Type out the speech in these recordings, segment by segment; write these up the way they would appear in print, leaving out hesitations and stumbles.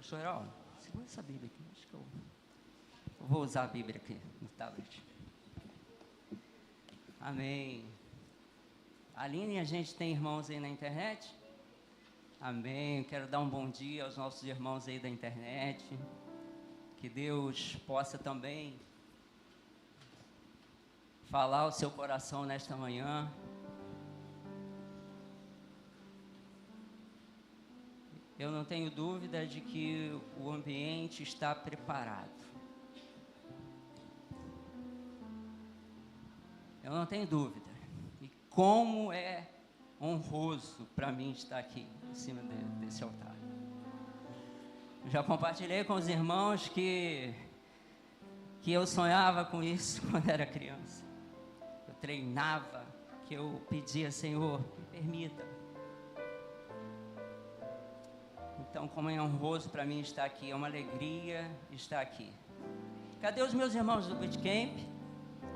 Pastor Heraldo, segura essa Bíblia aqui. Acho que eu vou usar a Bíblia aqui no tablet. Amém. Aline, a gente tem irmãos aí na internet? Amém. Quero dar um bom dia aos nossos irmãos aí da internet. Que Deus possa também falar ao seu coração nesta manhã. Eu não tenho dúvida de que o ambiente está preparado. Eu não tenho dúvida. E como é honroso para mim estar aqui, em cima desse altar. Eu já compartilhei com os irmãos que eu sonhava com isso quando era criança. Eu treinava, que eu pedia, Senhor, me permita. Então, como é honroso para mim estar aqui, é uma alegria estar aqui. Cadê os meus irmãos do Bootcamp?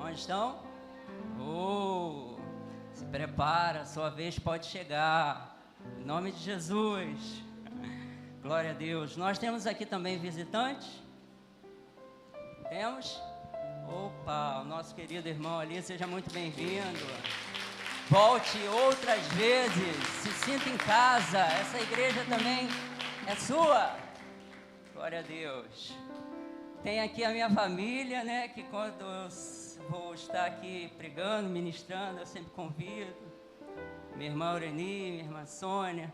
Onde estão? Se prepara, a sua vez pode chegar. Em nome de Jesus. Glória a Deus. Nós temos aqui também visitantes? Temos? Opa, o nosso querido irmão ali, seja muito bem-vindo. Volte outras vezes, se sinta em casa. Essa igreja também é sua. Glória a Deus. Tem aqui a minha família, né, que quando eu vou estar aqui pregando, ministrando, eu sempre convido. Minha irmã Aureni, minha irmã Sônia.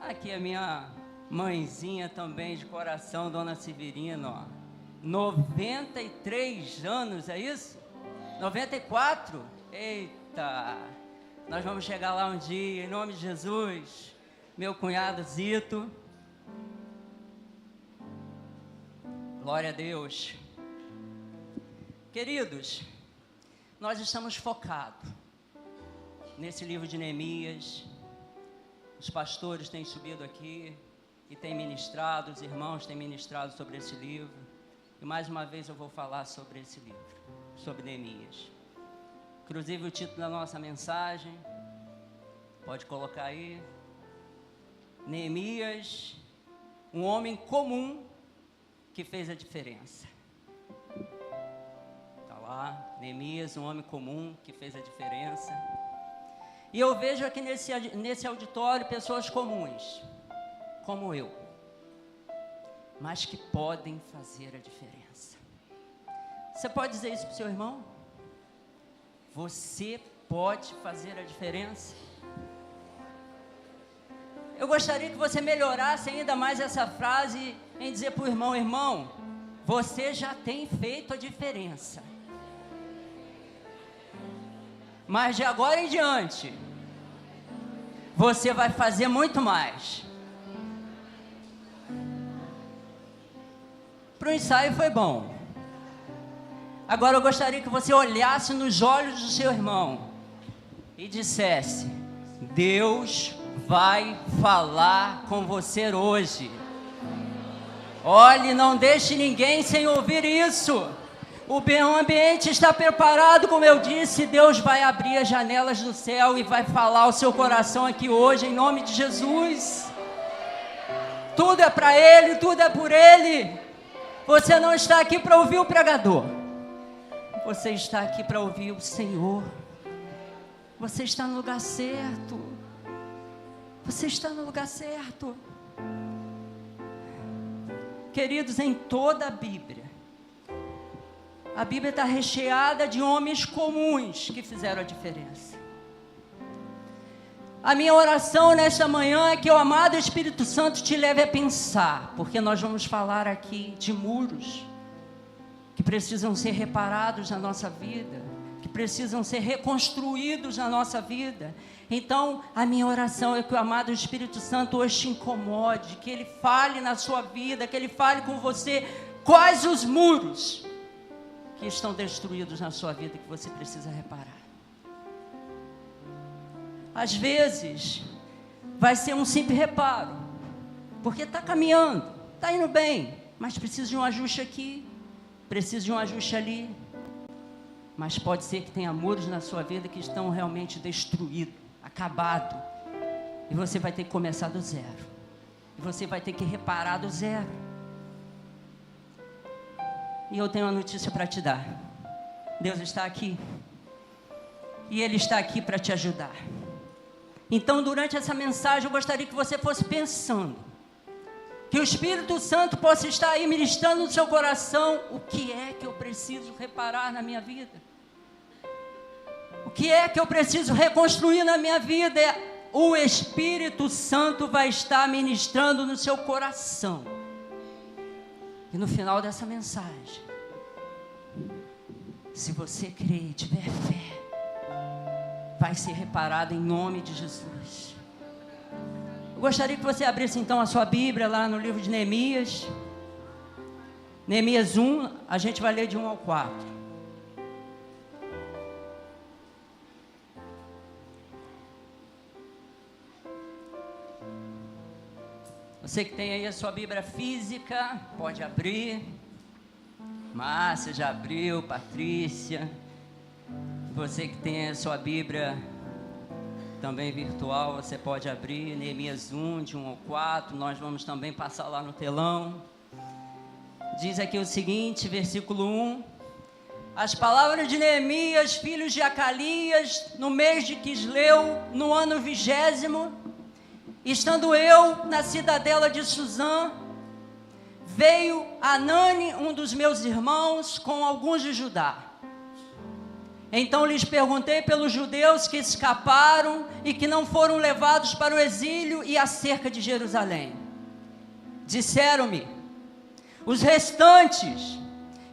Aqui a minha mãezinha também de coração, Dona Severina, ó. 93 anos, é isso? 94? Eita! Nós vamos chegar lá um dia, em nome de Jesus. Meu cunhado Zito. Glória a Deus. Queridos, nós estamos focados nesse livro de Neemias. Os pastores têm subido aqui e têm ministrado, os irmãos têm ministrado sobre esse livro. E mais uma vez eu vou falar sobre esse livro, sobre Neemias. Inclusive o título da nossa mensagem, pode colocar aí. Neemias, um homem comum que fez a diferença. Está lá, Neemias, um homem comum que fez a diferença. E eu vejo aqui nesse auditório pessoas comuns, como eu, mas que podem fazer a diferença. Você pode dizer isso para o seu irmão? Você pode fazer a diferença? Eu gostaria que você melhorasse ainda mais essa frase em dizer para o irmão: irmão, você já tem feito a diferença. Mas de agora em diante, você vai fazer muito mais. Para o ensaio foi bom. Agora eu gostaria que você olhasse nos olhos do seu irmão e dissesse: Deus vai falar com você hoje. Olhe, não deixe ninguém sem ouvir isso. O ambiente está preparado, como eu disse. Deus vai abrir as janelas do céu e vai falar ao seu coração aqui hoje, em nome de Jesus. Tudo é para Ele, tudo é por Ele. Você não está aqui para ouvir o pregador. Você está aqui para ouvir o Senhor. Você está no lugar certo. Você está no lugar certo. Queridos, em toda a Bíblia está recheada de homens comuns que fizeram a diferença. A minha oração nesta manhã é que o amado Espírito Santo te leve a pensar, porque nós vamos falar aqui de muros que precisam ser reparados na nossa vida, que precisam ser reconstruídos na nossa vida. Então, a minha oração é que o amado Espírito Santo hoje te incomode, que Ele fale na sua vida, que Ele fale com você quais os muros que estão destruídos na sua vida, que você precisa reparar. Às vezes, vai ser um simples reparo, porque está caminhando, está indo bem, mas precisa de um ajuste aqui, precisa de um ajuste ali. Mas pode ser que tenha muros na sua vida que estão realmente destruídos, acabados, e você vai ter que começar do zero, e você vai ter que reparar do zero. E eu tenho uma notícia para te dar. Deus está aqui. E Ele está aqui para te ajudar. Então, durante essa mensagem, eu gostaria que você fosse pensando. Que o Espírito Santo possa estar aí ministrando no seu coração. O que é que eu preciso reparar na minha vida? O que é que eu preciso reconstruir na minha vida? O Espírito Santo vai estar ministrando no seu coração. E no final dessa mensagem, se você crer e tiver fé, vai ser reparado em nome de Jesus. Eu gostaria que você abrisse então a sua Bíblia lá no livro de Neemias. Neemias 1, a gente vai ler de 1 ao 4. Você que tem aí a sua Bíblia física, pode abrir. Márcia já abriu, Patrícia. Você que tem a sua Bíblia também virtual, você pode abrir. Neemias 1, de 1 ao 4. Nós vamos também passar lá no telão. Diz aqui o seguinte, versículo 1. As palavras de Neemias, filho de Acalias, no mês de Quisleu, no ano 20º, estando eu na cidadela de Suzã, veio Anani, um dos meus irmãos, com alguns de Judá. Então lhes perguntei pelos judeus que escaparam e que não foram levados para o exílio e acerca de Jerusalém. Disseram-me, os restantes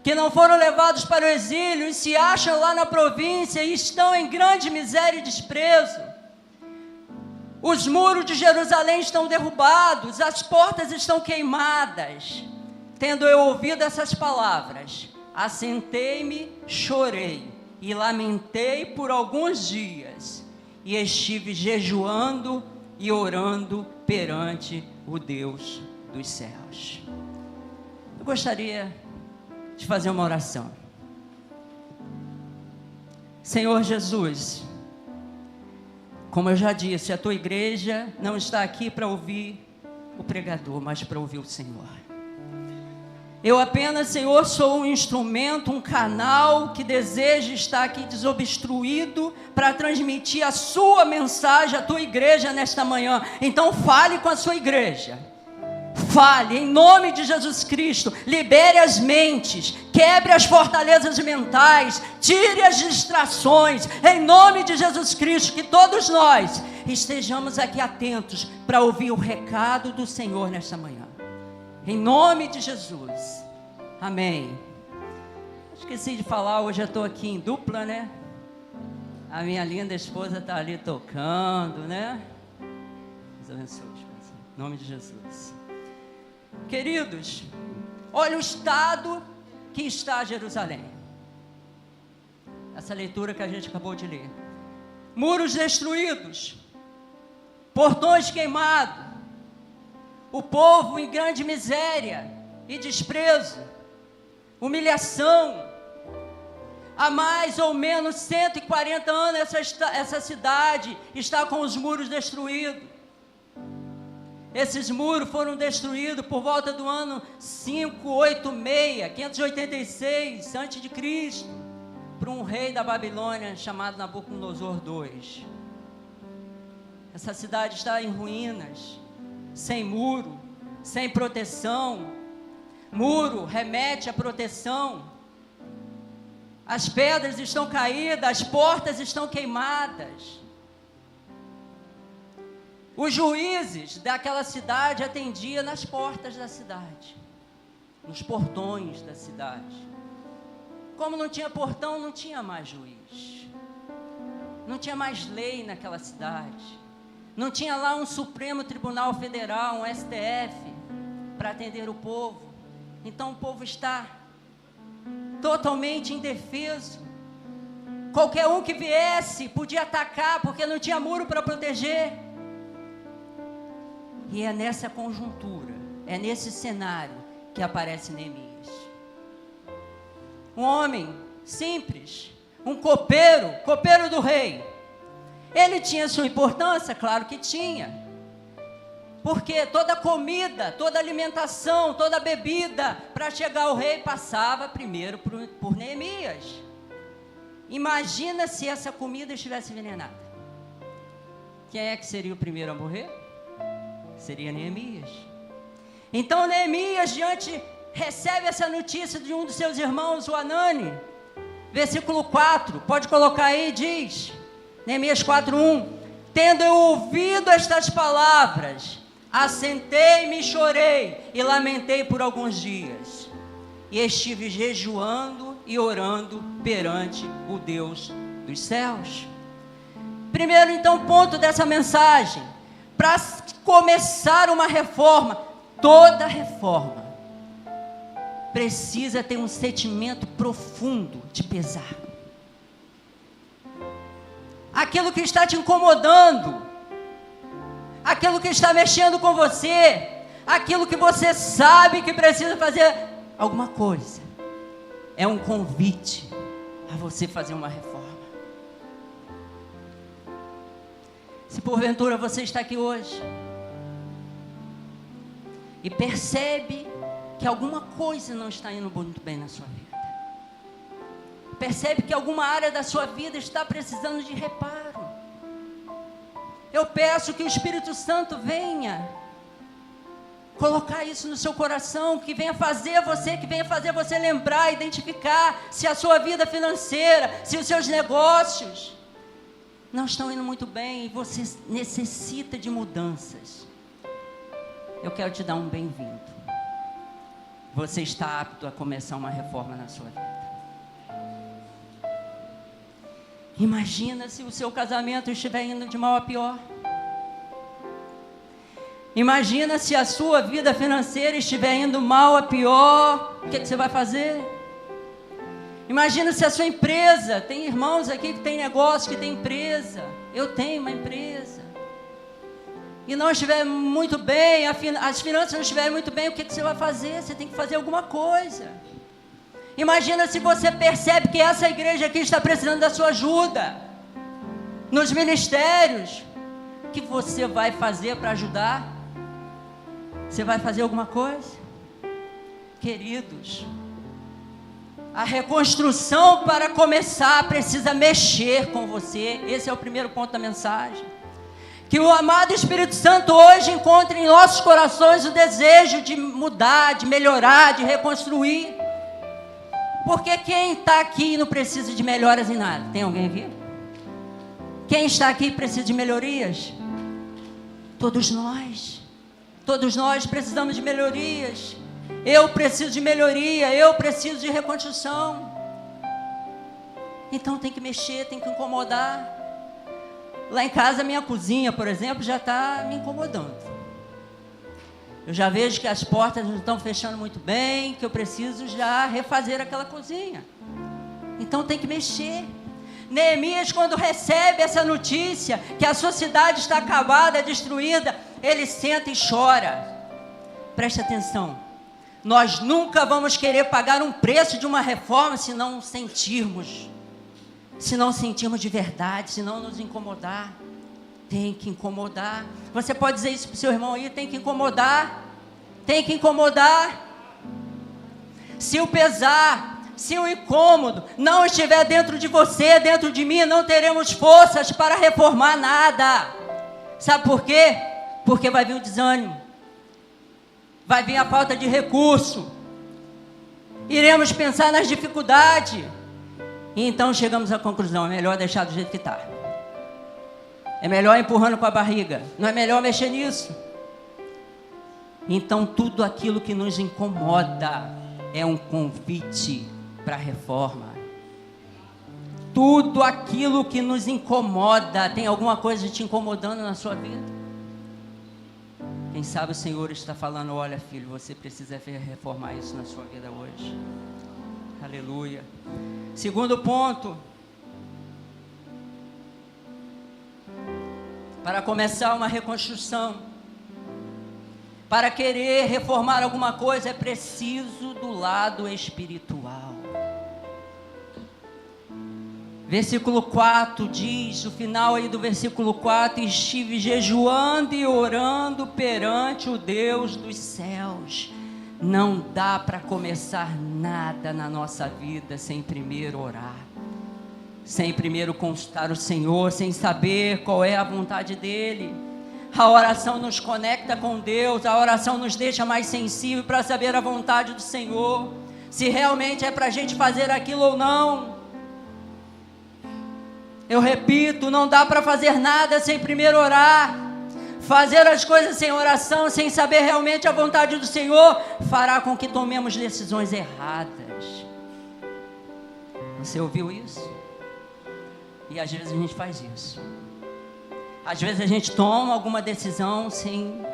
que não foram levados para o exílio e se acham lá na província e estão em grande miséria e desprezo. Os muros de Jerusalém estão derrubados, as portas estão queimadas. Tendo eu ouvido essas palavras, assentei-me, chorei e lamentei por alguns dias, e estive jejuando e orando perante o Deus dos céus. Eu gostaria de fazer uma oração. Senhor Jesus, como eu já disse, a tua igreja não está aqui para ouvir o pregador, mas para ouvir o Senhor. Eu apenas, Senhor, sou um instrumento, um canal que deseja estar aqui desobstruído para transmitir a sua mensagem à tua igreja nesta manhã. Então fale com a sua igreja. Fale em nome de Jesus Cristo, libere as mentes, quebre as fortalezas mentais, tire as distrações, em nome de Jesus Cristo, que todos nós estejamos aqui atentos para ouvir o recado do Senhor nesta manhã. Em nome de Jesus. Amém. Esqueci de falar, hoje eu estou aqui em dupla, né? A minha linda esposa está ali tocando, né? Deus abençoe, esposa. Em nome de Jesus. Queridos, olha o estado que está Jerusalém. Essa leitura que a gente acabou de ler. Muros destruídos, portões queimados, o povo em grande miséria e desprezo, humilhação. Há mais ou menos 140 anos essa cidade está com os muros destruídos. Esses muros foram destruídos por volta do ano 586 a.C., por um rei da Babilônia chamado Nabucodonosor II. Essa cidade está em ruínas, sem muro, sem proteção. Muro remete à proteção. As pedras estão caídas, as portas estão queimadas. Os juízes daquela cidade atendiam nas portas da cidade, nos portões da cidade. Como não tinha portão, não tinha mais juiz. Não tinha mais lei naquela cidade. Não tinha lá um Supremo Tribunal Federal, um STF, para atender o povo. Então o povo está totalmente indefeso. Qualquer um que viesse podia atacar, porque não tinha muro para proteger. E é nessa conjuntura, é nesse cenário que aparece Neemias. Um homem simples, um copeiro do rei. Ele tinha sua importância? Claro que tinha. Porque toda comida, toda alimentação, toda bebida, para chegar ao rei, passava primeiro por Neemias. Imagina se essa comida estivesse envenenada. Quem é que seria o primeiro a morrer? Seria Neemias. Então Neemias recebe essa notícia de um dos seus irmãos, o Anani. Versículo 4, pode colocar aí, diz, Neemias 4:1. Tendo eu ouvido estas palavras, assentei-me e chorei, e lamentei por alguns dias, e estive jejuando e orando perante o Deus dos céus. Primeiro, então, ponto dessa mensagem, para começar uma reforma, toda reforma precisa ter um sentimento profundo de pesar. Aquilo que está te incomodando, aquilo que está mexendo com você, aquilo que você sabe que precisa fazer alguma coisa, é um convite a você fazer uma reforma. Se porventura você está aqui hoje e percebe que alguma coisa não está indo muito bem na sua vida, percebe que alguma área da sua vida está precisando de reparo, eu peço que o Espírito Santo venha colocar isso no seu coração, que venha fazer você lembrar, identificar se a sua vida financeira, se os seus negócios não estão indo muito bem e você necessita de mudanças. Eu quero te dar um bem-vindo. Você está apto a começar uma reforma na sua vida. Imagina se o seu casamento estiver indo de mal a pior. Imagina se a sua vida financeira estiver indo mal a pior. O que você vai fazer? Imagina se a sua empresa, tem irmãos aqui que tem negócio, que tem empresa. Eu tenho uma empresa. E não estiver muito bem, as finanças não estiverem muito bem, o que você vai fazer? Você tem que fazer alguma coisa. Imagina se você percebe que essa igreja aqui está precisando da sua ajuda. Nos ministérios. O que você vai fazer para ajudar? Você vai fazer alguma coisa? Queridos, a reconstrução para começar precisa mexer com você. Esse é o primeiro ponto da mensagem. Que o amado Espírito Santo hoje encontre em nossos corações o desejo de mudar, de melhorar, de reconstruir. Porque quem está aqui não precisa de melhoras em nada. Tem alguém aqui? Quem está aqui precisa de melhorias? Todos nós. Todos nós precisamos de melhorias. Eu preciso de melhoria, eu preciso de reconstrução. Então tem que mexer, tem que incomodar. Lá em casa, minha cozinha, por exemplo, já está me incomodando. Eu já vejo que as portas não estão fechando muito bem, que eu preciso já refazer aquela cozinha. Então tem que mexer. Neemias, quando recebe essa notícia, que a sua cidade está acabada, destruída, ele senta e chora. Preste atenção. Nós nunca vamos querer pagar um preço de uma reforma se não sentirmos de verdade, se não nos incomodar. Tem que incomodar. Você pode dizer isso para o seu irmão aí, tem que incomodar. Tem que incomodar. Se o pesar, se o incômodo não estiver dentro de você, dentro de mim, não teremos forças para reformar nada. Sabe por quê? Porque vai vir o desânimo. Vai vir a falta de recurso. Iremos pensar nas dificuldades. E então chegamos à conclusão, é melhor deixar do jeito que está. É melhor empurrando com a barriga. Não é melhor mexer nisso? Então tudo aquilo que nos incomoda é um convite para a reforma. Tudo aquilo que nos incomoda, tem alguma coisa te incomodando na sua vida? Quem sabe o Senhor está falando, olha filho, você precisa reformar isso na sua vida hoje. Aleluia. Segundo ponto. Para começar uma reconstrução, para querer reformar alguma coisa, é preciso do lado espiritual. Versículo 4 diz, o final aí do versículo 4, estive jejuando e orando perante o Deus dos céus. Não dá para começar nada na nossa vida sem primeiro orar, sem primeiro consultar o Senhor, sem saber qual é a vontade dEle. A oração nos conecta com Deus, a oração nos deixa mais sensível para saber a vontade do Senhor, se realmente é para a gente fazer aquilo ou não. Eu repito, não dá para fazer nada sem primeiro orar. Fazer as coisas sem oração, sem saber realmente a vontade do Senhor, fará com que tomemos decisões erradas. Você ouviu isso? E às vezes a gente faz isso. Às vezes a gente toma alguma decisão sem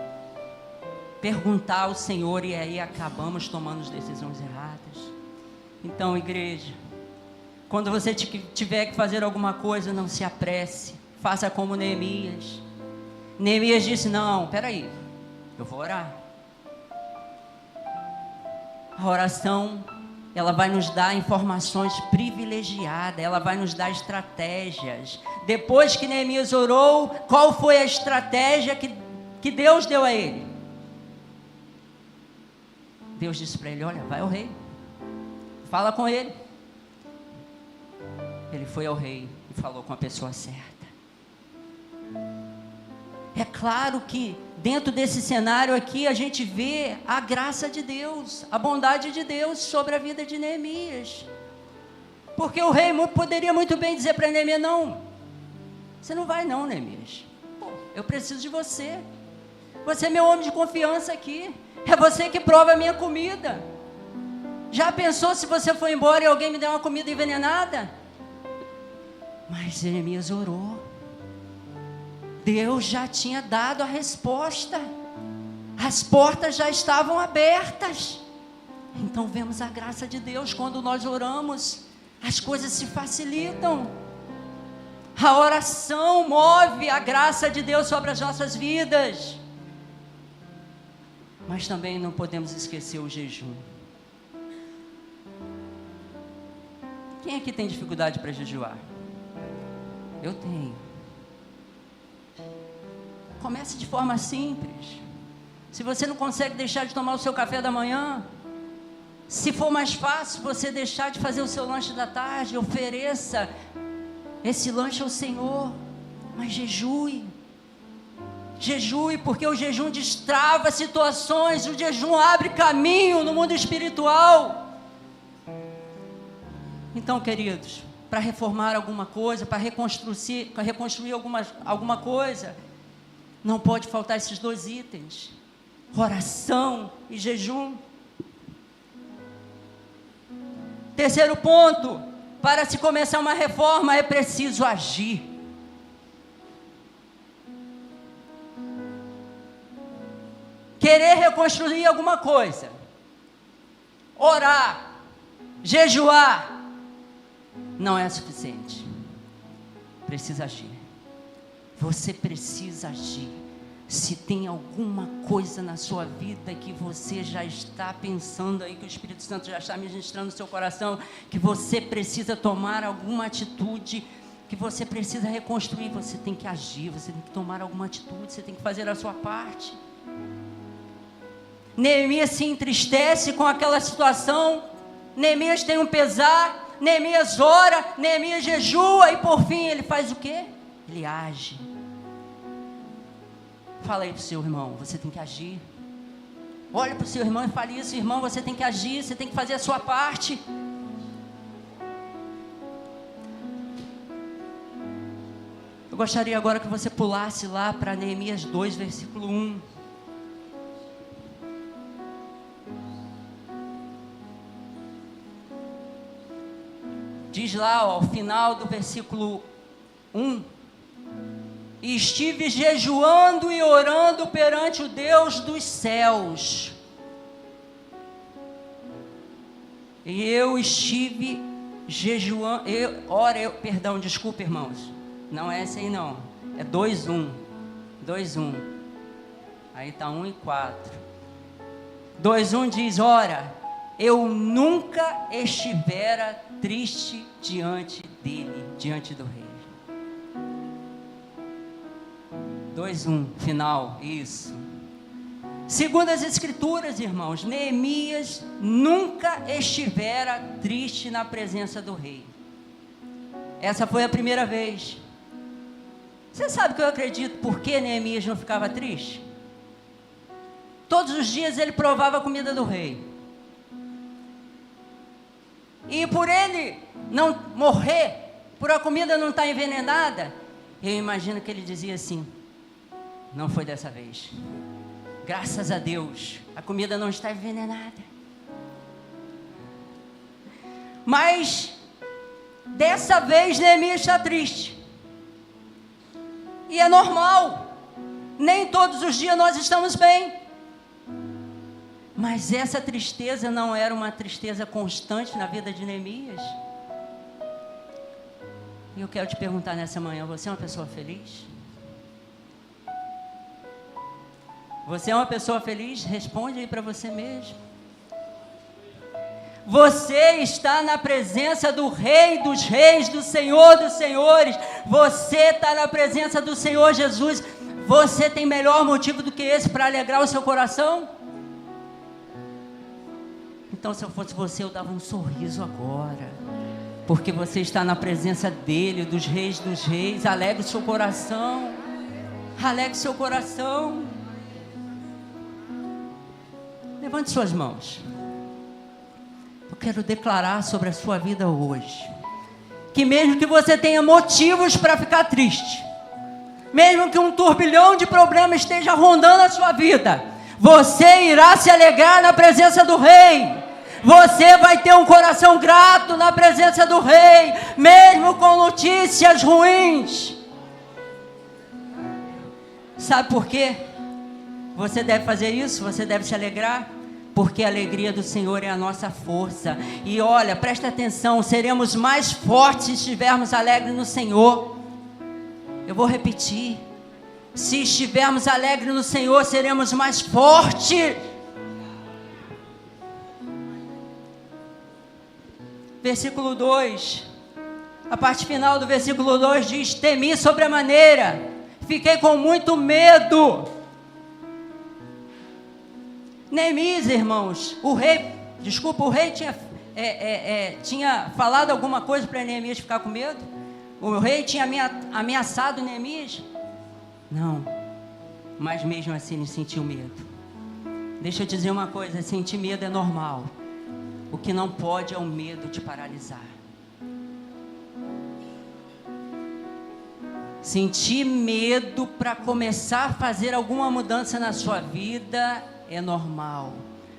perguntar ao Senhor, e aí acabamos tomando as decisões erradas. Então, igreja, quando você tiver que fazer alguma coisa, não se apresse, faça como Neemias. Neemias disse, não, peraí, eu vou orar. A oração, ela vai nos dar informações privilegiadas, ela vai nos dar estratégias. Depois que Neemias orou, qual foi a estratégia que Deus deu a ele? Deus disse para ele, olha, vai ao rei, fala com ele. Ele foi ao rei e falou com a pessoa certa. É claro que dentro desse cenário aqui a gente vê a graça de Deus, a bondade de Deus sobre a vida de Neemias. Porque o rei poderia muito bem dizer para Neemias, não, você não vai não, Neemias. Pô, eu preciso de você. Você é meu homem de confiança aqui. É você que prova a minha comida. Já pensou se você for embora e alguém me der uma comida envenenada? Mas Neemias orou. Deus já tinha dado a resposta. As portas já estavam abertas. Então vemos a graça de Deus quando nós oramos. As coisas se facilitam. A oração move a graça de Deus sobre as nossas vidas. Mas também não podemos esquecer o jejum. Quem aqui tem dificuldade para jejuar? Eu tenho. Comece de forma simples. Se você não consegue deixar de tomar o seu café da manhã, se for mais fácil você deixar de fazer o seu lanche da tarde, ofereça esse lanche ao Senhor, mas jejue. Jejue, porque o jejum destrava situações, o jejum abre caminho no mundo espiritual. Então, queridos, para reformar alguma coisa, para reconstruir alguma coisa, não pode faltar esses dois itens: oração e jejum. Terceiro ponto: para se começar uma reforma é preciso agir. Querer reconstruir alguma coisa, orar, jejuar, não é suficiente. Precisa agir. Você precisa agir. Se tem alguma coisa na sua vida que você já está pensando aí, que o Espírito Santo já está ministrando no seu coração, que você precisa tomar alguma atitude, que você precisa reconstruir, você tem que agir, você tem que tomar alguma atitude, você tem que fazer a sua parte. Neemias se entristece com aquela situação, Neemias tem um pesar, Neemias ora, Neemias jejua, e por fim ele faz o quê? Ele age. Fala aí para o seu irmão, você tem que agir. Olha para o seu irmão e fale isso: irmão, você tem que agir, você tem que fazer a sua parte. Eu gostaria agora que você pulasse lá para Neemias 2, versículo 1. Diz lá, ao final do versículo 1: e estive jejuando e orando perante o Deus dos céus. E eu estive jejuando, perdão, desculpa, irmãos, não é essa aí não, é 2:1, 2:1, aí está 1 e 4, 2:1 diz: ora, eu nunca estivera triste diante dele, diante do rei. 2:1, final, isso. Segundo as Escrituras, irmãos, Neemias nunca estivera triste na presença do rei. Essa foi a primeira vez. Você sabe que eu acredito por que Neemias não ficava triste? Todos os dias ele provava a comida do rei. E por ele não morrer, por a comida não estar envenenada, eu imagino que ele dizia assim: não foi dessa vez. Graças a Deus, a comida não está envenenada. Mas, dessa vez, Neemias está triste. E é normal. Nem todos os dias nós estamos bem. Mas essa tristeza não era uma tristeza constante na vida de Neemias. E eu quero te perguntar nessa manhã: você é uma pessoa feliz? Você é uma pessoa feliz? Responde aí para você mesmo. Você está na presença do Rei dos Reis, do Senhor dos Senhores. Você está na presença do Senhor Jesus. Você tem melhor motivo do que esse para alegrar o seu coração? Então, se eu fosse você, eu dava um sorriso agora, porque você está na presença dele, dos Reis dos Reis. Alegre o seu coração. Alegre o seu coração. Levante suas mãos. Eu quero declarar sobre a sua vida hoje, que mesmo que você tenha motivos para ficar triste, mesmo que um turbilhão de problemas esteja rondando a sua vida, você irá se alegrar na presença do Rei. Você vai ter um coração grato na presença do Rei, mesmo com notícias ruins. Sabe por quê? Você deve fazer isso, você deve se alegrar, porque a alegria do Senhor é a nossa força. E olha, presta atenção, seremos mais fortes se estivermos alegres no Senhor. Eu vou repetir: se estivermos alegres no Senhor, seremos mais fortes. Versículo 2, a parte final do versículo 2 diz: temi sobremaneira, fiquei com muito medo. Neemias, irmãos, o rei tinha falado alguma coisa para Neemias ficar com medo? O rei tinha ameaçado Neemias? Não, mas mesmo assim ele sentiu medo. Deixa eu dizer uma coisa: sentir medo é normal. O que não pode é o medo te paralisar. Sentir medo para começar a fazer alguma mudança na sua vida é normal.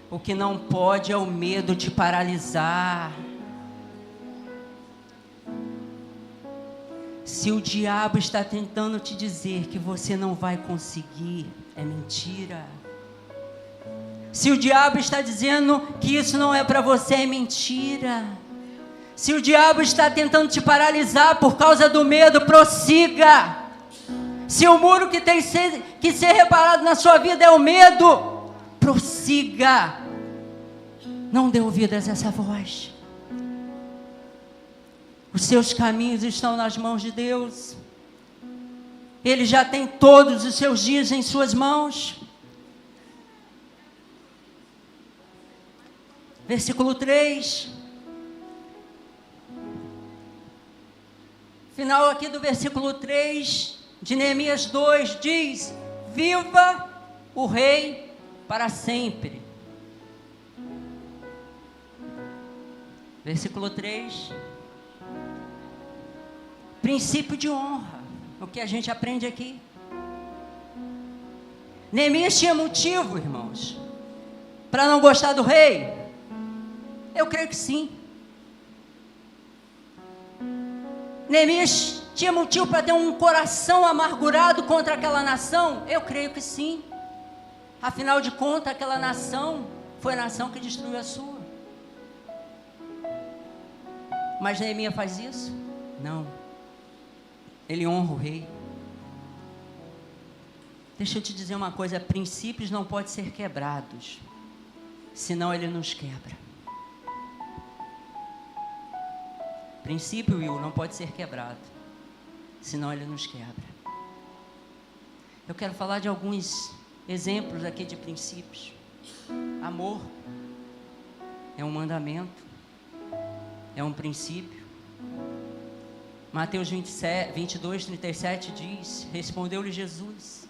O que não pode é o medo te paralisar. Se o diabo está tentando te dizer que você não vai conseguir, é mentira. Se o diabo está dizendo que isso não é para você, é mentira. Se o diabo está tentando te paralisar por causa do medo, prossiga. Se o muro que tem que ser reparado na sua vida é o medo, prossiga. Não dê ouvidas a essa voz. Os seus caminhos estão nas mãos de Deus. Ele já tem todos os seus dias em suas mãos. Versículo 3. Final aqui do versículo 3 de Neemias 2 diz: viva o rei para sempre. Versículo 3. Princípio de honra, o que a gente aprende aqui. Neemias tinha motivo, irmãos, para não gostar do rei? Eu creio que sim. Neemias tinha motivo para ter um coração amargurado contra aquela nação? Eu creio que sim. Afinal de contas, aquela nação foi a nação que destruiu a sua. Mas Neemias faz isso? Não. Ele honra o rei. Deixa eu te dizer uma coisa: princípios não podem ser quebrados, senão ele nos quebra. Princípio, Will, não pode ser quebrado, senão ele nos quebra. Eu quero falar de alguns exemplos aqui de princípios. Amor é um mandamento, é um princípio. Mateus 22, 37 diz: respondeu-lhe Jesus: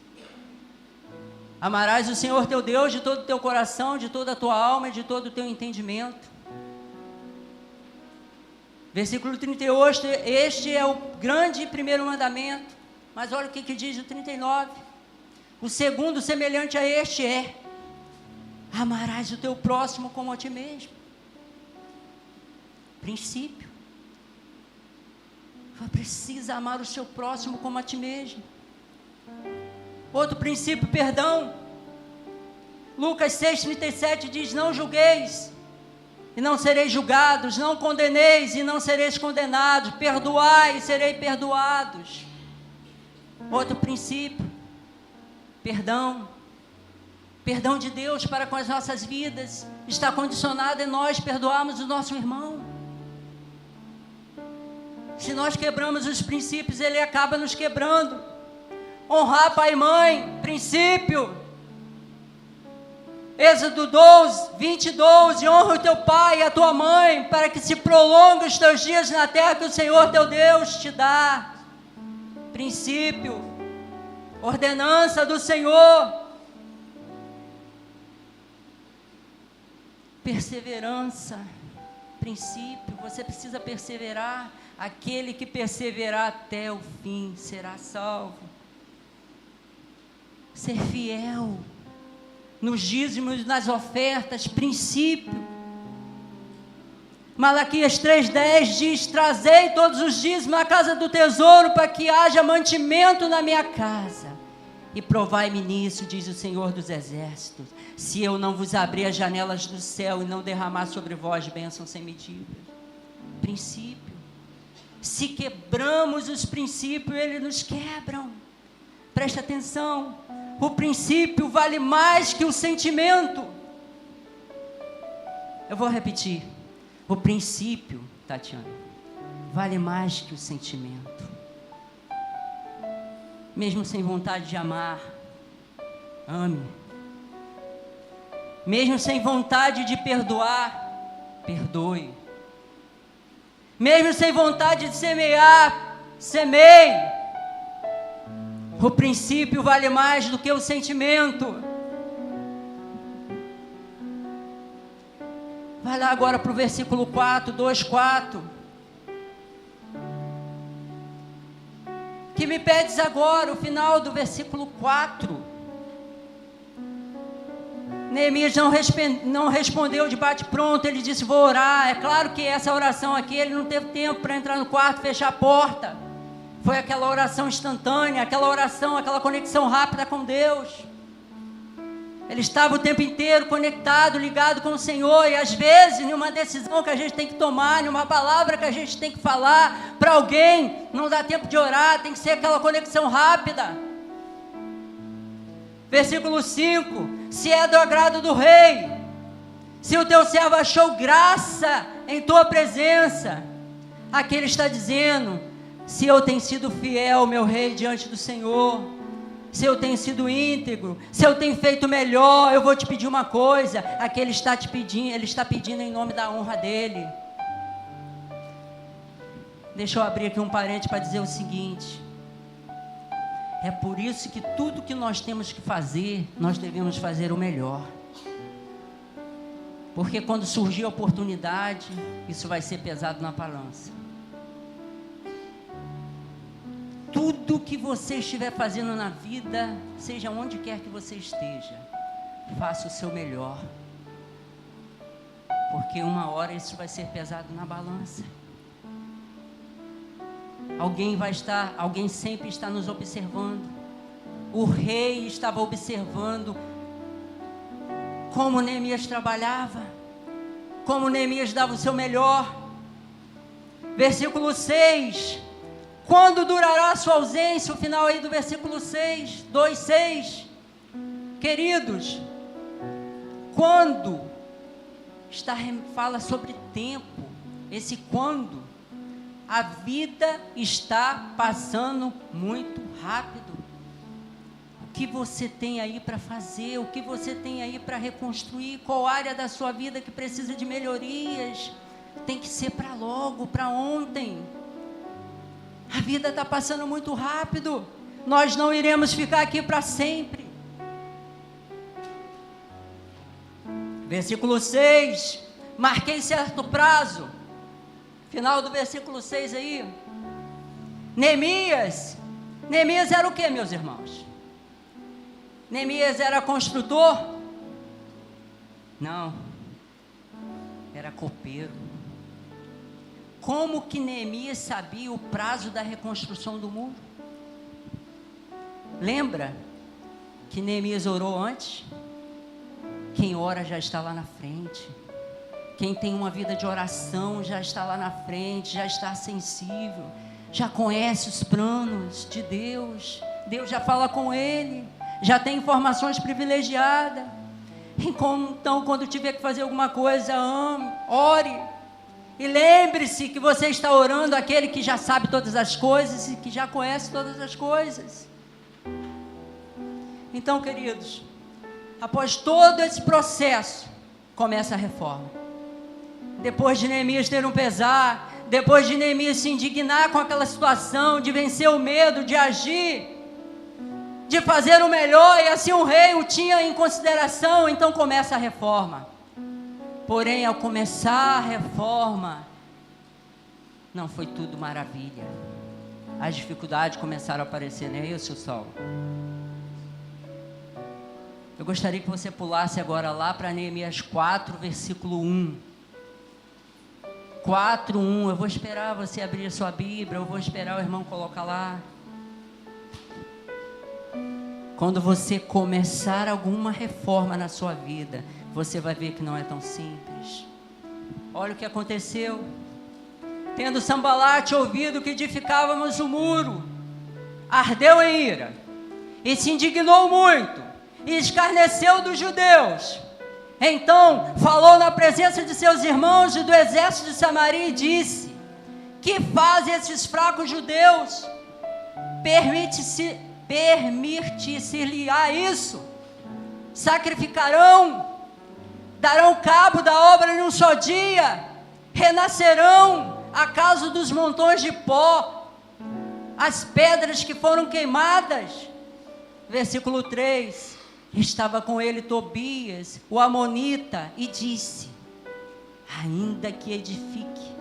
amarás o Senhor teu Deus de todo o teu coração, de toda a tua alma e de todo o teu entendimento. Versículo 38, este é o grande primeiro mandamento. Mas olha o que diz o 39. O segundo, semelhante a este, é: amarás o teu próximo como a ti mesmo. Princípio. Você precisa amar o seu próximo como a ti mesmo. Outro princípio, perdão. Lucas 6,37 diz: não julgueis, e não sereis julgados, não condeneis, e não sereis condenados, perdoai, e serei perdoados. Outro princípio, perdão. Perdão de Deus para com as nossas vidas está condicionado em nós perdoarmos o nosso irmão. Se nós quebramos os princípios, ele acaba nos quebrando. Honrar pai e mãe, princípio. Êxodo 20:12, honra o teu pai e a tua mãe, para que se prolongue os teus dias na terra que o Senhor teu Deus te dá. Princípio, ordenança do Senhor. Perseverança, princípio, você precisa perseverar. Aquele que perseverar até o fim será salvo. Ser fiel nos dízimos, nas ofertas, princípio. Malaquias 3:10 diz: trazei todos os dízimos na casa do tesouro, para que haja mantimento na minha casa. E provai-me nisso, diz o Senhor dos Exércitos, se eu não vos abrir as janelas do céu e não derramar sobre vós bênçãos sem medida. Princípio. Se quebramos os princípios, eles nos quebram. Preste atenção. O princípio vale mais que o sentimento. Eu vou repetir. O princípio, Tatiana, vale mais que o sentimento. Mesmo sem vontade de amar, ame. Mesmo sem vontade de perdoar, perdoe. Mesmo sem vontade de semear, semeie. O princípio vale mais do que o sentimento. Vai lá agora para o versículo 2:4. Que me pedes agora, o final do versículo 4. Neemias não respondeu de bate-pronto, ele disse: vou orar. É claro que essa oração aqui, ele não teve tempo para entrar no quarto e fechar a porta. Foi aquela oração instantânea, aquela oração, aquela conexão rápida com Deus. Ele estava o tempo inteiro conectado, ligado com o Senhor. E às vezes, em uma decisão que a gente tem que tomar, em uma palavra que a gente tem que falar para alguém, não dá tempo de orar, tem que ser aquela conexão rápida. Versículo 5: se é do agrado do rei, se o teu servo achou graça em tua presença. Aqui ele está dizendo: se eu tenho sido fiel, meu rei, diante do Senhor, se eu tenho sido íntegro, se eu tenho feito melhor, eu vou te pedir uma coisa. Aqui ele está te pedindo, ele está pedindo em nome da honra dele. Deixa eu abrir aqui um parênteses para dizer o seguinte: é por isso que tudo que nós temos que fazer, nós devemos fazer o melhor. Porque quando surgir a oportunidade, isso vai ser pesado na balança. Tudo que você estiver fazendo na vida, seja onde quer que você esteja, faça o seu melhor. Porque uma hora isso vai ser pesado na balança. Alguém sempre está nos observando. O rei estava observando como Neemias trabalhava, como Neemias dava o seu melhor. Versículo 6: quando durará a sua ausência? O final aí do versículo 6, 2:6. Queridos, quando fala sobre tempo, esse quando A vida está passando muito rápido. O que você tem aí para fazer? O que você tem aí para reconstruir? Qual área da sua vida que precisa de melhorias? Tem que ser para logo, para ontem. A vida está passando muito rápido. Nós não iremos ficar aqui para sempre. Versículo 6. Marquei certo prazo. Final do versículo 6 aí. Neemias era o que, meus irmãos? Neemias era construtor? Não. Era copeiro. Como que Neemias sabia o prazo da reconstrução do muro? Lembra que Neemias orou antes? Quem ora já está lá na frente. Quem tem uma vida de oração já está lá na frente, já está sensível, já conhece os planos de Deus. Deus já fala com ele, já tem informações privilegiadas. Então, quando tiver que fazer alguma coisa, ore. E lembre-se que você está orando àquele que já sabe todas as coisas e que já conhece todas as coisas. Então, queridos, após todo esse processo, começa a reforma. Depois de Neemias ter um pesar, depois de Neemias se indignar com aquela situação, de vencer o medo, de agir, de fazer o melhor, e assim o rei o tinha em consideração, então começa a reforma. Porém, ao começar a reforma, não foi tudo maravilha. As dificuldades começaram a aparecer, não é isso, Saulo? Eu gostaria que você pulasse agora lá para Neemias 4, versículo 1. 4:1, eu vou esperar você abrir a sua Bíblia, eu vou esperar o irmão colocar lá. Quando você começar alguma reforma na sua vida, você vai ver que não é tão simples. Olha o que aconteceu. Tendo Sambalate ouvido que edificávamos o muro, ardeu em ira, e se indignou muito, e escarneceu dos judeus. Então falou na presença de seus irmãos e do exército de Samaria e disse: que fazem esses fracos judeus? Permitir-se-lhe-á isso? Sacrificarão? Darão cabo da obra em um só dia? Renascerão acaso dos montões de pó as pedras que foram queimadas? Versículo 3. Estava com ele Tobias, o amonita, e disse: ainda que edifique,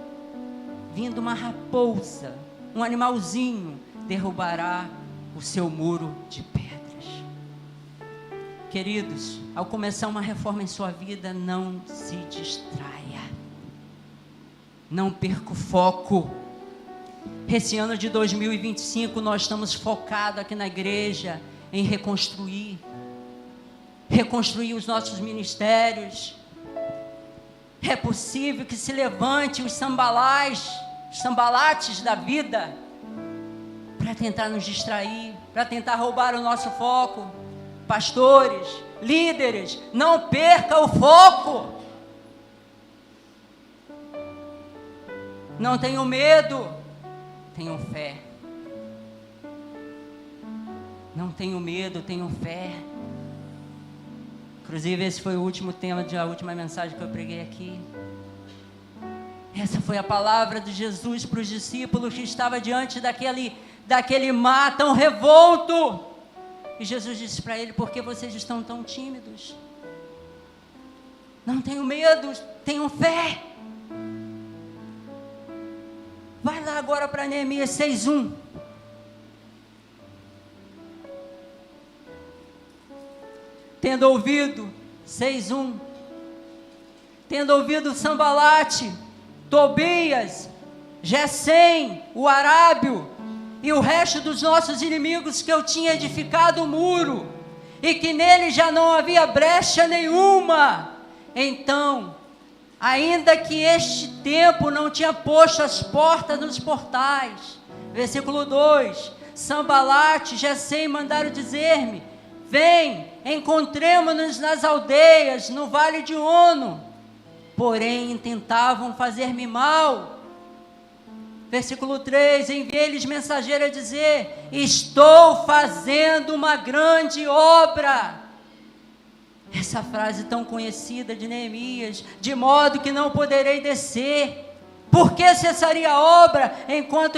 vindo uma raposa, um animalzinho, derrubará o seu muro de pedras. Queridos, ao começar uma reforma em sua vida, não se distraia, não perca o foco. Esse ano de 2025 nós estamos focados aqui na igreja em reconstruir os nossos ministérios. É possível que se levante os sambalates da vida para tentar nos distrair, para tentar roubar o nosso foco. Pastores, líderes, não perca o foco. Não tenham medo, tenham fé. Não tenham medo, tenham fé. Inclusive, esse foi o último tema a última mensagem que eu preguei aqui. Essa foi a palavra de Jesus para os discípulos que estavam diante daquele mar tão revolto. E Jesus disse para ele: por que vocês estão tão tímidos? Não tenham medo, tenham fé. Vai lá agora para Neemias 6:1. Tendo ouvido, 6:1, tendo ouvido Sambalate, Tobias, Gesem, o arábio, e o resto dos nossos inimigos, que eu tinha edificado o muro, e que nele já não havia brecha nenhuma, então, ainda que este tempo não tinha posto as portas nos portais, versículo 2, Sambalate, Gesem mandaram dizer-me: vem, encontremo-nos nas aldeias, no vale de Ono. Porém, tentavam fazer-me mal. Versículo 3, enviei-lhes mensageiro a dizer, estou fazendo uma grande obra. Essa frase tão conhecida de Neemias, de modo que não poderei descer. Por que cessaria a obra enquanto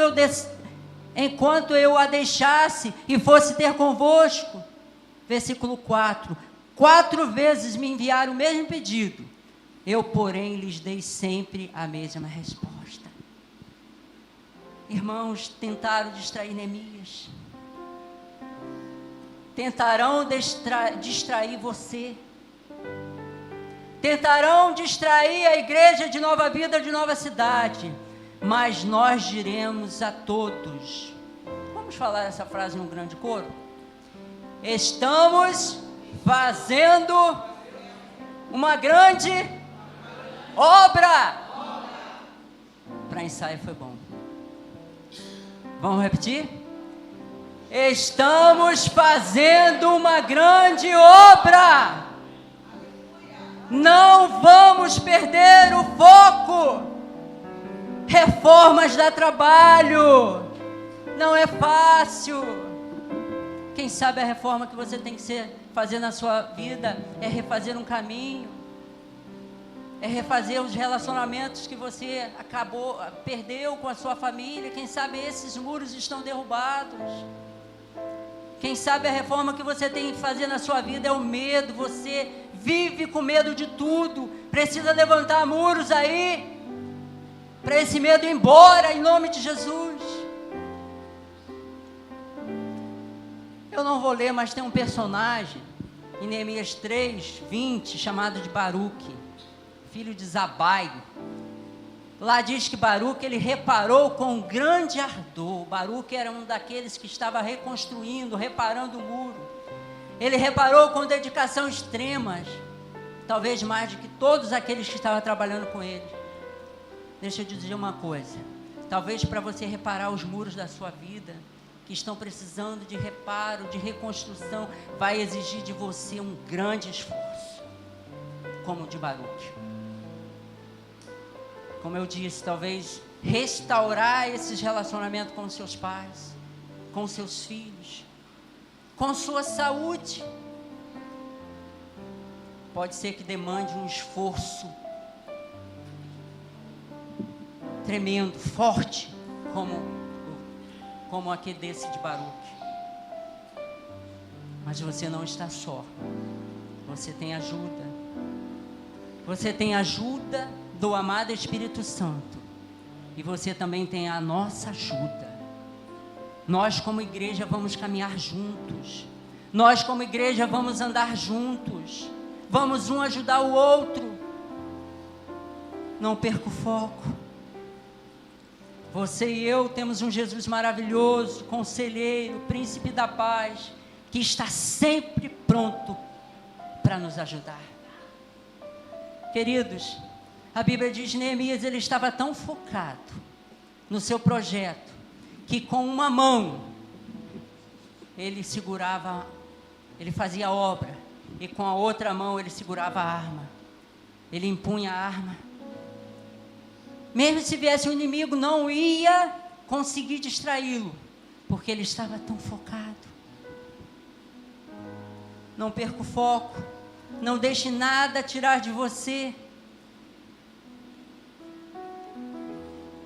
eu a deixasse e fosse ter convosco? Versículo 4, 4 vezes me enviaram o mesmo pedido, eu, porém, lhes dei sempre a mesma resposta. Irmãos, tentaram distrair Neemias, tentarão distrair você, tentarão distrair a igreja de Nova Vida, de Nova Cidade, mas nós diremos a todos, vamos falar essa frase num grande coro? Estamos fazendo uma grande obra. Para ensaio foi bom. Vamos repetir? Estamos fazendo uma grande obra. Não vamos perder o foco. Reformas dá trabalho. Não é fácil. Quem sabe a reforma que você tem que fazer na sua vida é refazer um caminho, é refazer os relacionamentos que você perdeu com a sua família. Quem sabe esses muros estão derrubados. Quem sabe a reforma que você tem que fazer na sua vida é o medo. Você vive com medo de tudo. Precisa levantar muros aí, para esse medo ir embora, em nome de Jesus. Eu não vou ler, mas tem um personagem em Neemias 3:20, chamado de Baruque, filho de Zabai. Lá diz que Baruque, ele reparou com grande ardor. Baruque era um daqueles que estava reconstruindo, reparando o muro. Ele reparou com dedicação extrema, talvez mais do que todos aqueles que estavam trabalhando com ele. Deixa eu te dizer uma coisa, talvez para você reparar os muros da sua vida, que estão precisando de reparo, de reconstrução, vai exigir de você um grande esforço, como o de Baruque. Como eu disse, talvez restaurar esses relacionamentos com seus pais, com seus filhos, com sua saúde, pode ser que demande um esforço tremendo, forte, como aquele desse de Baruque. Mas você não está só. Você tem ajuda. Você tem ajuda do amado Espírito Santo. E você também tem a nossa ajuda. Nós como igreja vamos caminhar juntos. Nós como igreja vamos andar juntos. Vamos um ajudar o outro. Não perca o foco. Você e eu temos um Jesus maravilhoso, conselheiro, príncipe da paz, que está sempre pronto para nos ajudar. Queridos, a Bíblia diz que Neemias, ele estava tão focado no seu projeto, que com uma mão ele segurava, ele fazia a obra, e com a outra mão ele segurava a arma, ele empunha a arma. Mesmo se viesse um inimigo, não ia conseguir distraí-lo, porque ele estava tão focado. Não perca o foco, não deixe nada tirar de você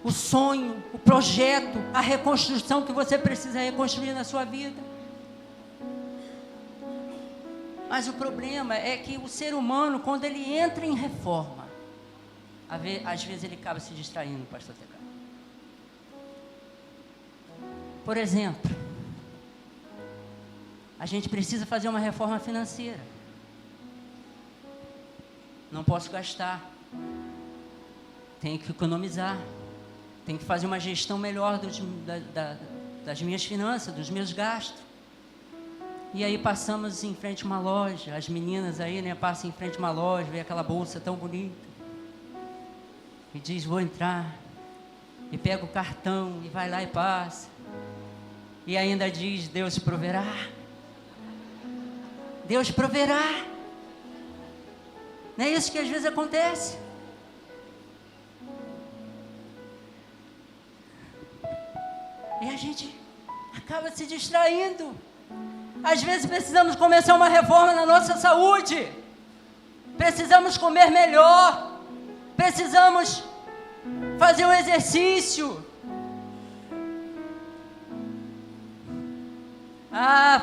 o sonho, o projeto, a reconstrução que você precisa reconstruir na sua vida. Mas o problema é que o ser humano, quando ele entra em reforma, às vezes ele acaba se distraindo, pastor Tecado. Por exemplo, a gente precisa fazer uma reforma financeira. Não posso gastar. Tenho que economizar. Tenho que fazer uma gestão melhor das minhas finanças, dos meus gastos. E aí passamos em frente a uma loja. As meninas aí, né, passam em frente a uma loja, vê aquela bolsa tão bonita. E diz, vou entrar, e pega o cartão, e vai lá e passa, e ainda diz, Deus proverá, Deus proverá. Não é isso que às vezes acontece? E a gente acaba se distraindo. Às vezes precisamos começar uma reforma na nossa saúde. Precisamos comer melhor. Precisamos fazer um exercício.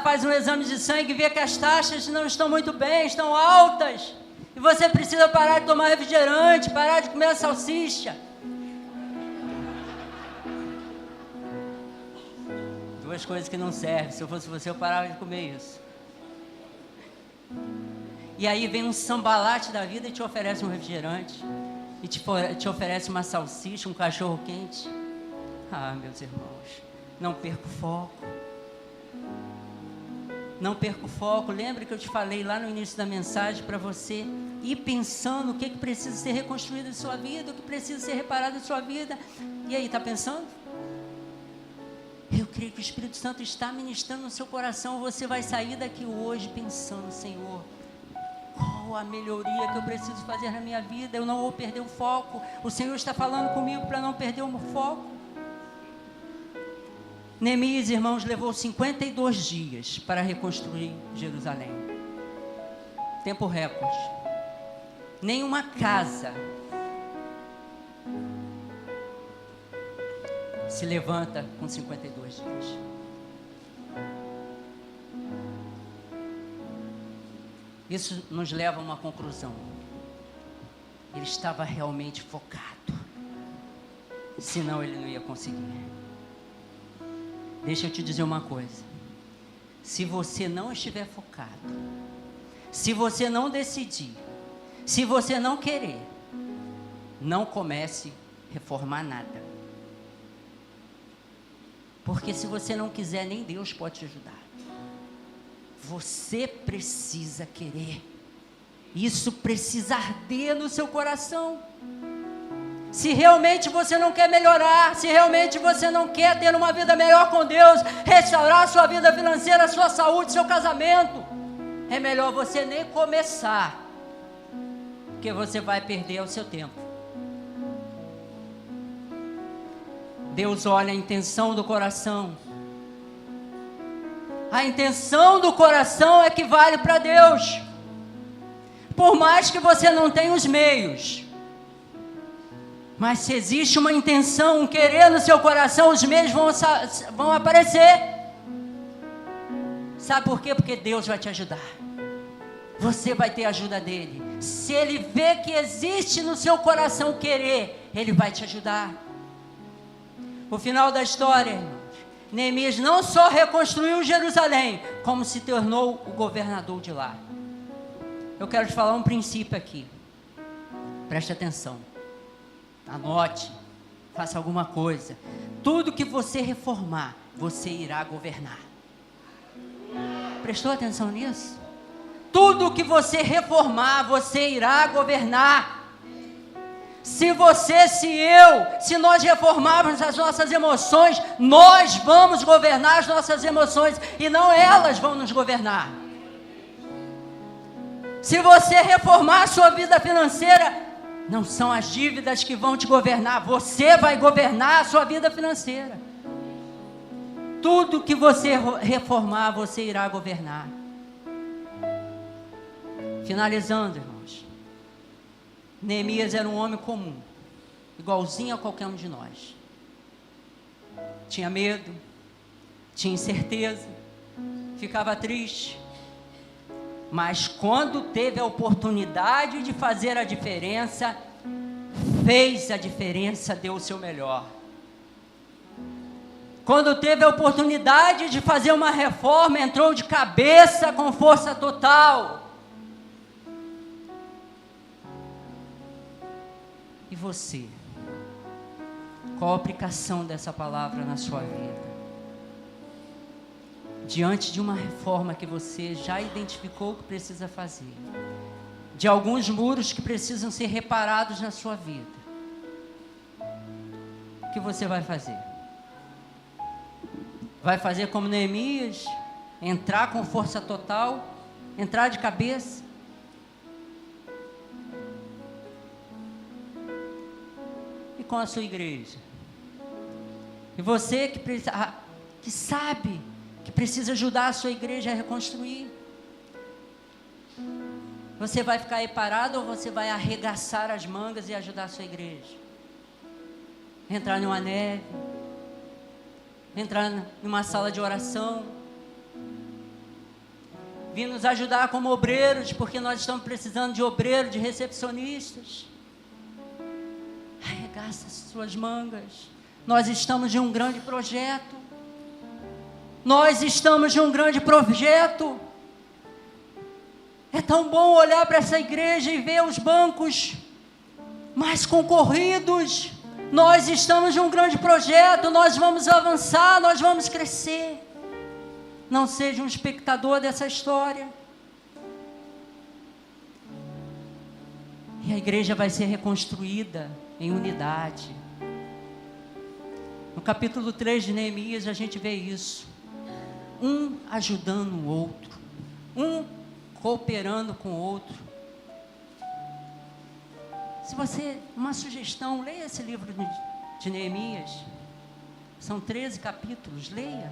Faz um exame de sangue e vê que as taxas não estão muito bem, estão altas. E você precisa parar de tomar refrigerante, parar de comer a salsicha. Duas coisas que não servem. Se eu fosse você, eu parava de comer isso. E aí vem um sambalate da vida e te oferece um refrigerante. E te oferece uma salsicha, um cachorro quente. Meus irmãos, não perca o foco. Não perca o foco. Lembra que eu te falei lá no início da mensagem para você ir pensando o que precisa ser reconstruído em sua vida, o que precisa ser reparado em sua vida. E aí, está pensando? Eu creio que o Espírito Santo está ministrando no seu coração. Você vai sair daqui hoje pensando: Senhor, qual a melhoria que eu preciso fazer na minha vida? Eu não vou perder o foco. O Senhor está falando comigo para não perder o foco. Neemias, irmãos, levou 52 dias para reconstruir Jerusalém. Tempo recorde. Nenhuma casa se levanta com 52 dias. Isso nos leva a uma conclusão. Ele estava realmente focado. Senão ele não ia conseguir. Deixa eu te dizer uma coisa. Se você não estiver focado, se você não decidir, se você não querer, não comece a reformar nada. Porque se você não quiser, nem Deus pode te ajudar. Você precisa querer. Isso precisa arder no seu coração. Se realmente você não quer melhorar, se realmente você não quer ter uma vida melhor com Deus, restaurar a sua vida financeira, a sua saúde, seu casamento, é melhor você nem começar, porque você vai perder o seu tempo. Deus olha a intenção do coração. A intenção do coração é que vale para Deus. Por mais que você não tenha os meios, mas se existe uma intenção, um querer no seu coração, os meios vão aparecer. Sabe por quê? Porque Deus vai te ajudar. Você vai ter a ajuda dele. Se ele vê que existe no seu coração querer, ele vai te ajudar. O final da história, irmãos, Neemias não só reconstruiu Jerusalém, como se tornou o governador de lá. Eu quero te falar um princípio aqui. Preste atenção. Anote, faça alguma coisa. Tudo que você reformar, você irá governar. Prestou atenção nisso? Tudo que você reformar, você irá governar. Se você, se nós reformarmos as nossas emoções, nós vamos governar as nossas emoções e não elas vão nos governar. Se você reformar a sua vida financeira, não são as dívidas que vão te governar, você vai governar a sua vida financeira. Tudo que você reformar, você irá governar. Finalizando, irmãos, Neemias era um homem comum, igualzinho a qualquer um de nós. Tinha medo, tinha incerteza, ficava triste. Mas quando teve a oportunidade de fazer a diferença, fez a diferença, deu o seu melhor. Quando teve a oportunidade de fazer uma reforma, entrou de cabeça com força total. E você? Qual a aplicação dessa palavra na sua vida? Diante de uma reforma que você já identificou que precisa fazer, de alguns muros que precisam ser reparados na sua vida, o que você vai fazer? Vai fazer como Neemias, entrar com força total, entrar de cabeça? E com a sua igreja? E você que sabe que precisa ajudar a sua igreja a reconstruir. Você vai ficar aí parado ou você vai arregaçar as mangas e ajudar a sua igreja? Entrar numa neve, entrar numa sala de oração, vir nos ajudar como obreiros, porque nós estamos precisando de obreiros, de recepcionistas. Arregaça as suas mangas. Nós estamos de um grande projeto. Nós estamos de um grande projeto. É tão bom olhar para essa igreja e ver os bancos mais concorridos. Nós estamos de um grande projeto, nós vamos avançar, nós vamos crescer. Não seja um espectador dessa história. E a igreja vai ser reconstruída em unidade. No capítulo 3 de Neemias a gente vê isso. Um ajudando o outro, um cooperando com o outro. Se você, uma sugestão, leia esse livro de Neemias. São 13 capítulos, leia.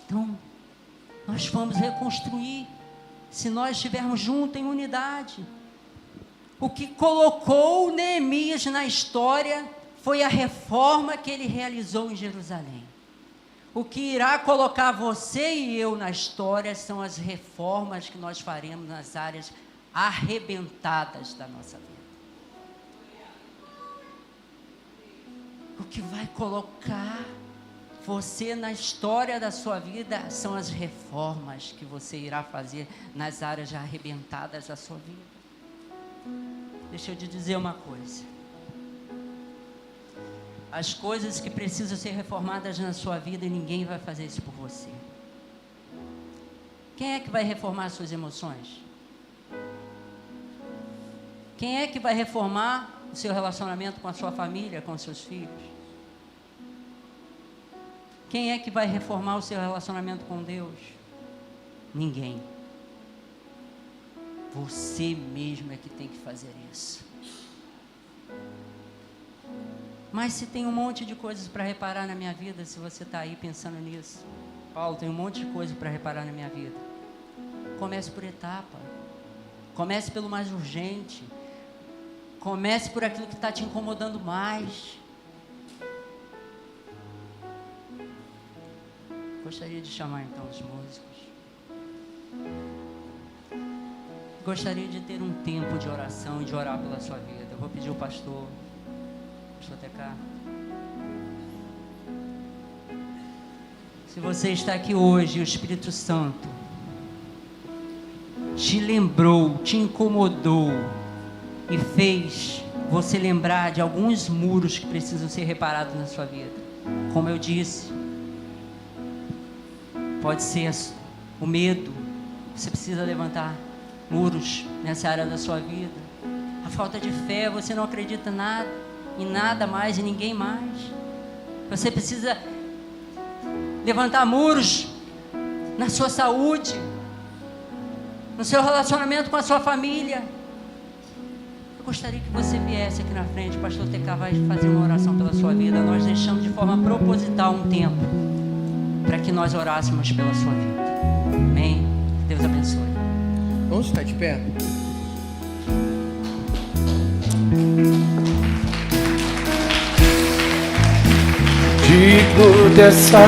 Então, nós vamos reconstruir se nós estivermos juntos em unidade. O que colocou Neemias na história foi a reforma que ele realizou em Jerusalém. O que irá colocar você e eu na história são as reformas que nós faremos nas áreas arrebentadas da nossa vida. O que vai colocar você na história da sua vida são as reformas que você irá fazer nas áreas arrebentadas da sua vida. Deixa eu te dizer uma coisa. As coisas que precisam ser reformadas na sua vida, ninguém vai fazer isso por você. Quem é que vai reformar as suas emoções? Quem é que vai reformar o seu relacionamento com a sua família, com os seus filhos? Quem é que vai reformar o seu relacionamento com Deus? Ninguém. Você mesmo é que tem que fazer isso. Mas se tem um monte de coisas para reparar na minha vida, se você está aí pensando nisso, Paulo, tem um monte de coisa para reparar na minha vida. Comece por etapa. Comece pelo mais urgente. Comece por aquilo que está te incomodando mais. Gostaria de chamar então os músicos. Gostaria de ter um tempo de oração e de orar pela sua vida. Eu vou pedir ao pastor TK. Se você está aqui hoje e o Espírito Santo te lembrou, te incomodou e fez você lembrar de alguns muros que precisam ser reparados na sua vida, como eu disse, pode ser o medo. Você precisa levantar muros nessa área da sua vida. A falta de fé, você não acredita em nada mais e ninguém mais. Você precisa levantar muros na sua saúde, no seu relacionamento com a sua família. Eu gostaria que você viesse aqui na frente. O pastor TK vai fazer uma oração pela sua vida. Nós deixamos de forma proposital um tempo para que nós orássemos pela sua vida. Amém? Deus abençoe. Vamos ficar de pé? Digno dessa